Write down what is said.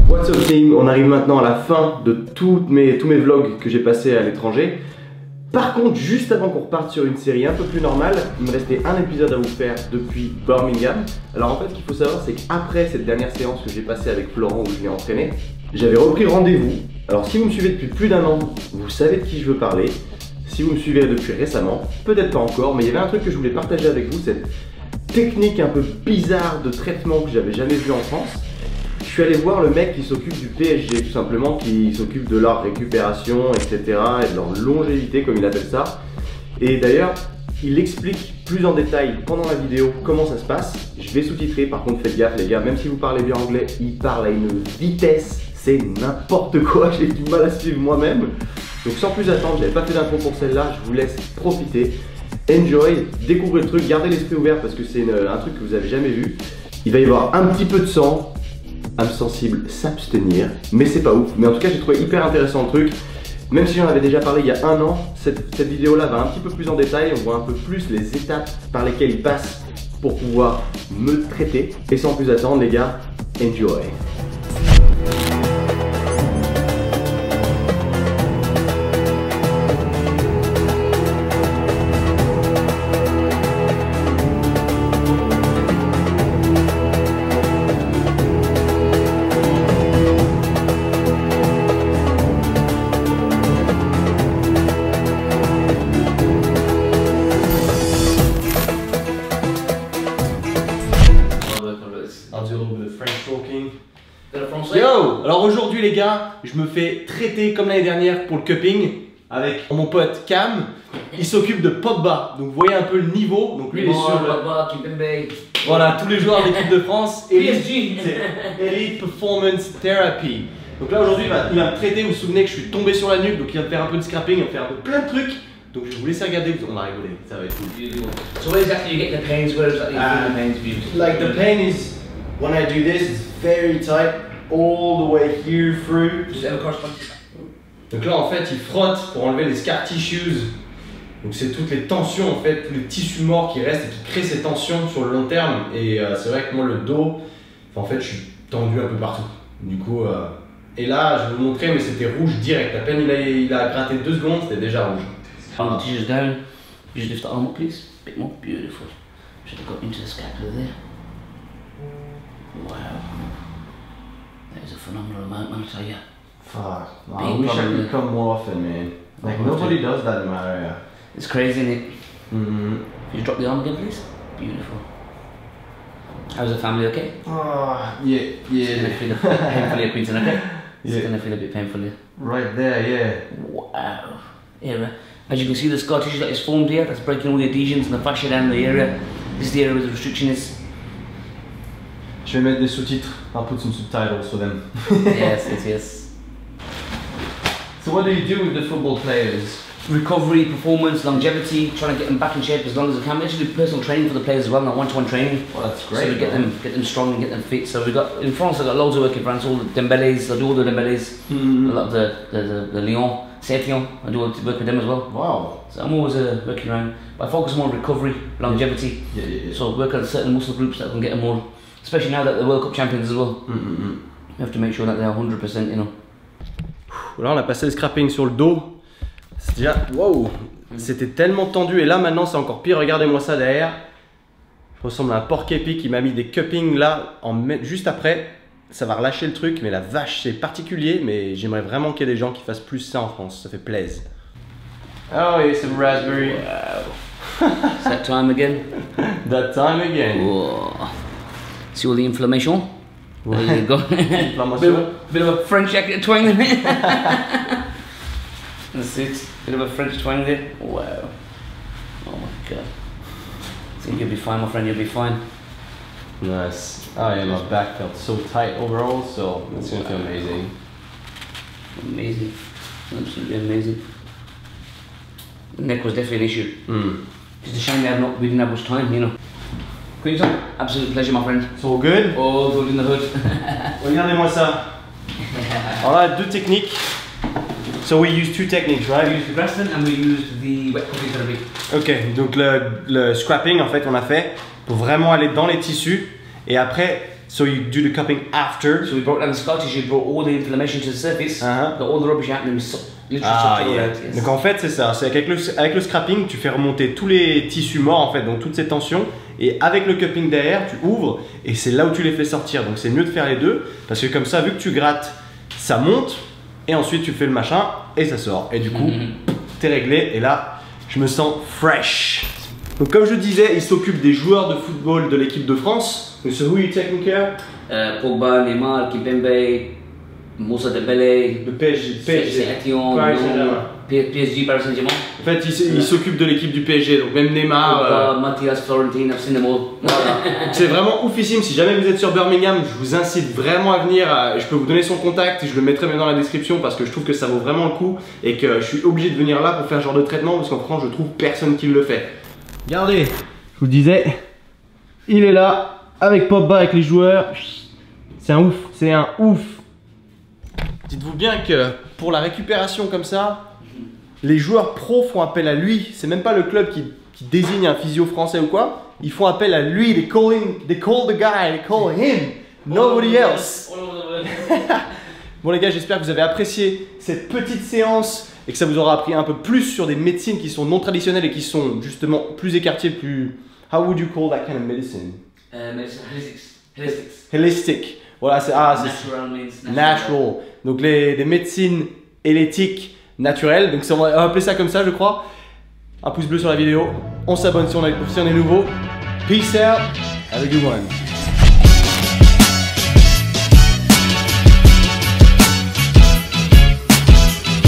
What's up team, on arrive maintenant à la fin de tous mes vlogs que j'ai passés à l'étranger. Par contre, juste avant qu'on reparte sur une série un peu plus normale, il me restait un épisode à vous faire depuis Birmingham. Alors en fait, ce qu'il faut savoir, c'est qu'après cette dernière séance que j'ai passée avec Florent où je l'ai entraîné, j'avais repris rendez-vous. Alors si vous me suivez depuis plus d'un an, vous savez de qui je veux parler. Si vous me suivez depuis récemment, peut-être pas encore, mais il y avait un truc que je voulais partager avec vous, cette technique un peu bizarre de traitement que j'avais jamais vu en France. Je suis allé voir le mec qui s'occupe du PSG, tout simplement, qui s'occupe de leur récupération, etc. et de leur longévité, comme il appelle ça. Et d'ailleurs, il explique plus en détail pendant la vidéo comment ça se passe. Je vais sous-titrer, par contre faites gaffe les gars, même si vous parlez bien anglais, il parle à une vitesse, c'est n'importe quoi, j'ai du mal à suivre moi-même. Donc sans plus attendre, j'avais pas fait d'intro pour celle-là, je vous laisse profiter. Enjoy, découvrez le truc, gardez l'esprit ouvert parce que c'est un truc que vous avez jamais vu. Il va y avoir un petit peu de sang. Âme sensible, s'abstenir, mais c'est pas ouf. Mais en tout cas, j'ai trouvé hyper intéressant le truc. Même si j'en avais déjà parlé il y a un an, cette vidéo-là va un petit peu plus en détail. On voit un peu plus les étapes par lesquelles il passe pour pouvoir me traiter. Et sans plus attendre, les gars, enjoy. Yo! Alors aujourd'hui les gars, je me fais traiter comme l'année dernière pour le cupping avec mon pote Cam. Il s'occupe de Pogba, donc vous voyez un peu le niveau. Donc lui il est sur le... Voilà, tous les joueurs de l'équipe de France. Elite Performance Therapy. Donc là aujourd'hui il va me traiter, vous vous souvenez que je suis tombé sur la nuque, donc il va me faire un peu de scrapping, il va me faire un peu plein de trucs. Donc je vais vous laisser regarder, on va rigoler, ça va être cool. So where exactly you get the pains? Where exactly you feel the pains for you? Like the pain is when I do this, it's very tight. All the way here through. Does it ever correspond? Donc là en fait il frotte pour enlever les scar tissues. Donc c'est toutes les tensions en fait, tous les tissus morts qui restent et qui créent ces tensions sur le long terme. Et c'est vrai que moi le dos, en fait je suis tendu un peu partout. Du coup, et là je vais vous montrer mais c'était rouge direct. À peine il a gratté 2 secondes, c'était déjà rouge. Arm tissues down. You just lift the arm up please. Bit more. Beautiful. Should have got into the scapula there. Wow. That is a phenomenal amount, man, I tell you. Fuck. I wish I could come more often, man. Like nobody does that in my area. It's crazy, isn't it? Can you drop the arm again, please? Beautiful. How's the family okay? Oh, yeah. It's gonna feel a bit painful here, Quinton, okay? It's gonna feel a bit painful here. Right there, yeah. Wow. Here, as you can see, the scar tissue that is formed here, that's breaking all the adhesions and the fascia down the area. This is the area where the restriction is. Je vais mettre des sous-titres. I'll put some subtitles for them. Yes, yes, yes. So what do you do with the football players? Recovery, performance, longevity, trying to get them back in shape as long as I can. We actually do personal training for the players as well, not one-to-one training. Well, that's great. So we get them strong and get them fit. So we got in France. I got loads of work in France. All the Dembélés, I do all the Dembélés. A lot of the Lyon, Saint-Lyon. I do all the work with them as well. Wow. So I'm always working around. But I focus more on recovery, longevity. Yeah. So work on certain muscle groups that can get them more. Especially now that the World Cup champions as well. You have to make sure that they are 100%, you know. Là on a passé le scrapping sur le dos. C'est déjà, wow, c'était tellement tendu et là maintenant c'est encore pire. Regardez-moi ça derrière. Je ressemble à un porc-épic. Il m'a mis des cuppings là juste après. Ça va relâcher le truc, mais la vache c'est particulier. Mais j'aimerais vraiment qu'il y ait des gens qui fassent plus ça en France. Ça fait plaisir. Oh, here's some raspberry. Wow. It's that time again. That time again. Whoa. See all the inflammation? There you go. bit of a French twang in it. That's it. Bit of a French twang there. Wow. Oh my god. I think you'll be fine, my friend. You'll be fine. Nice. Oh yeah, my back felt so tight overall, so it's gonna feel amazing. Amazing. Absolutely amazing. The neck was definitely an issue. It's a shame we didn't have much time, you know. Quinton, absolute pleasure, my friend. It's all good? All good in the hood. Regardez-moi ça. Alors là, 2 techniques. So we use 2 techniques, right? We used the Graston and we used the wet cupping therapy. Ok, donc le scrapping en fait on a fait pour vraiment aller dans les tissus et après So you do the cupping after. So we brought down the Scottish, you brought all the inflammation to the surface, got all the rubbish happening, literally sucked it all out. Yes. Donc en fait c'est ça, c'est avec le scrapping tu fais remonter tous les tissus morts en fait, donc toutes ces tensions, et avec le cupping derrière tu ouvres et c'est là où tu les fais sortir. Donc c'est mieux de faire les deux parce que comme ça vu que tu grattes, ça monte et ensuite tu fais le machin et ça sort. Et du coup t'es réglé et là je me sens fresh. Donc comme je disais, il s'occupe des joueurs de football de l'équipe de France. So who are you taking care? Pogba, Neymar, Kimpembe, Moussa Dembélé, Le PSG. Etienne, PSG, Paris Saint-Germain. En fait, il s'occupe de l'équipe du PSG, donc même Neymar. Pogba, Mathias, Florentine, I've seen them all. Voilà. C'est vraiment oufissime. Si jamais vous êtes sur Birmingham, je vous incite vraiment à venir. Je peux vous donner son contact et je le mettrai même dans la description parce que je trouve que ça vaut vraiment le coup et que je suis obligé de venir là pour faire ce genre de traitement parce qu'en France, je trouve personne qui le fait. Regardez, je vous disais, il est là avec Pogba, avec les joueurs. C'est un ouf, c'est un ouf. Dites-vous bien que pour la récupération comme ça, les joueurs pros font appel à lui. C'est même pas le club qui désigne un physio français ou quoi. Ils font appel à lui. They call the guy, they call him. Nobody else. Bon les gars, j'espère que vous avez apprécié cette petite séance et que ça vous aura appris un peu plus sur des médecines qui sont non traditionnelles et qui sont justement plus écartées, plus... How would you call that kind of medicine? Holistic. Voilà, c'est Natural means natural. Donc des médecines hellétiques naturelles. Donc on va appeler ça comme ça, je crois. Un pouce bleu sur la vidéo. On s'abonne si on est nouveau. Peace out. Have a good one.